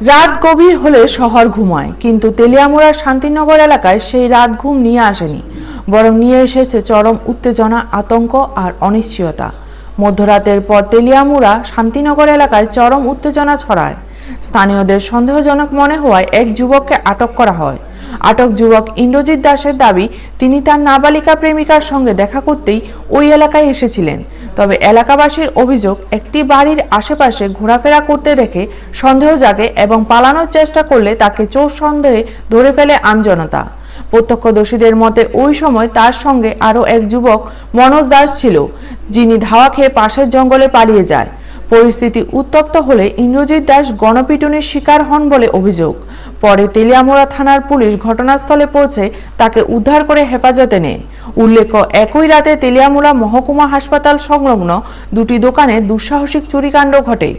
রাত গভীর হলে শহর ঘুমায়, কিন্তু তেলিয়ামুড়ার শান্তিনগর এলাকায় সেই রাত ঘুম নিয়ে আসেনি, বরং নিয়ে এসেছে চরম উত্তেজনা, আতঙ্ক আর অনিশ্চয়তা। মধ্যরাতের পর তেলিয়ামুড়া শান্তিনগর এলাকায় চরম উত্তেজনা ছড়ায়। স্থানীয়দের সন্দেহজনক মনে হওয়ায় এক যুবককে আটক করা হয়। আটক যুবক ইন্দ্রজিৎ দাসের দাবি, তিনি তার নাবালিকা প্রেমিকার সঙ্গে দেখা করতেই ওই এলাকায় এসেছিলেন। তবে এলাকাবাসীর অভিযোগ, একটি বাড়ির আশেপাশে ঘোরাফেরা করতে দেখে সন্দেহ জাগে এবং পালানোর চেষ্টা করলে তাকে চোর সন্দেহে ধরে ফেলে আমজনতা। প্রত্যক্ষদর্শীদের মতে ওই সময় তার সঙ্গে আরও এক যুবক মনোজ দাস ছিল, যিনি ধাওয়া খেয়ে পাশের জঙ্গলে পালিয়ে যায়। পরিস্থিতি উত্তপ্ত হলে ইন্দ্রজিৎ দাস গণপিটুনির শিকার হন বলে অভিযোগ। পরে তেলিয়ামুড়া থানার পুলিশ ঘটনাস্থলে পৌঁছে তাকে উদ্ধার করে হেফাজতে নেয়। উল্লেখ্য, একই রাতে তেলিয়ামুড়া মহকুমা হাসপাতাল সংলগ্ন দুটি দোকানে দুঃসাহসিক চুরিকাণ্ড ঘটে।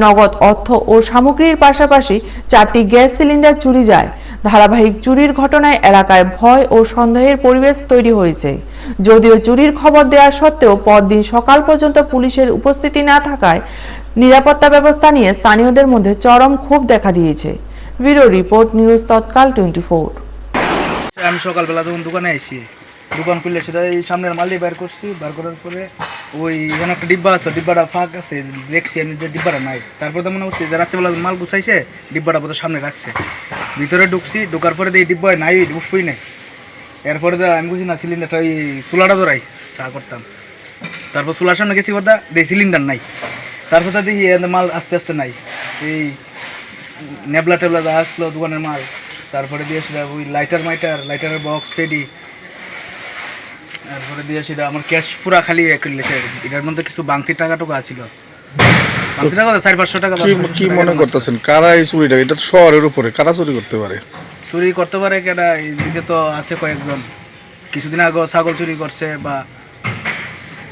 নগদ অর্থ ও সামগ্রীর পাশাপাশি 4টি গ্যাস সিলিন্ডার চুরি যায়। ধারাবাহিক চুরির ঘটনায় এলাকায় ভয় ও সন্দেহের পরিবেশ তৈরি হয়েছে। যদিও চুরির খবর দেওয়া সত্ত্বেও পরদিন সকাল পর্যন্ত পুলিশের উপস্থিতি না থাকায় নিরাপত্তা ব্যবস্থা নিয়ে স্থানীয়দের মধ্যে চরম ক্ষোভ দেখা দিয়েছে। ব্যুরো রিপোর্ট, নিউজ তৎকাল 24। আমি সকালবেলা যখন দোকানে আইছি, দোকান খুললে সেটা এই সামনের মাল দিয়ে বার করছি। বার করার পরে ওই এখানে একটা ডিব্বা আছে, ডিব্বাটা ফাঁক আছে, দেখছি আমি যে ডিব্বাটা নাই। তারপরে তো মনে করছি যে রাত্রেবেলা মাল গুছাইছে, ডিব্বাটা বোধহয় সামনে রাখছে। ভিতরে ঢুকছি, ঢোকার পরে এই ডিব্বায় নাই, উফই নেই। এরপরে আমি বুঝি না সিলিন্ডারটা ওই চুলাটা ধরাই চা করতাম। তারপর চুলার সামনে গেছি কথা দেখি সিলিন্ডার নাই। তারপর দেখি মাল আস্তে আস্তে নাই, এই নেবলা টেবলা যা আসলো দোকানের মাল। তারপরে দিয়েছিলাম ওই লাইটারের বক্স রেডি। তারপরে দিয়েছিলাম আমার ক্যাশ পুরা খালি করলেছে। এটার মধ্যে কিছু বাংতি টাকা টোকা আসছিল, বাংতি টাকা 400-500 টাকা। কি মনে করতেছেন কারা এই চুরিটা? এটা তো শহরের উপরে, কারা চুরি করতে পারে? চুরি করতে পারে কেটা, এইদিকে তো আছে কয়েকজন। কিছুদিন আগে ছাগল চুরি করছে, বা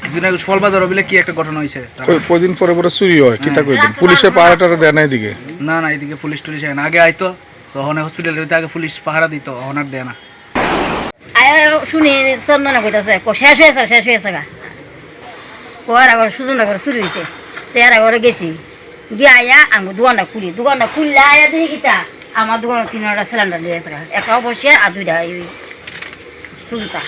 কিছুদিন আগে ফলবাজার বলে কি একটা ঘটনা হয়েছে। কয়দিন পরে পরে চুরি হয়, কিতা কয়দিন পুলিশে পাহারাটা দেয় না এদিকে? না, এদিকে পুলিশ টুলিশ হয় না। আগে আইতো তখন হসপিটালে হইতে, আগে পুলিশ পাহারা দিত, এখন আর দেয় না। শুনি চন্দনা কইতাছে শেষ হয়েছে গা। কোয়ার আবার সুজনটা করে চুরি হয়েছে। তেয়ার আগে গেছি, গিয়ে আয়া আমি দোকানটা খুললে আয়া দেখি কিতা আমার দোকানে 3টা সিলিন্ডার দিয়েছে গা। একটা অবশ্যই আর 2টা চুরিটা।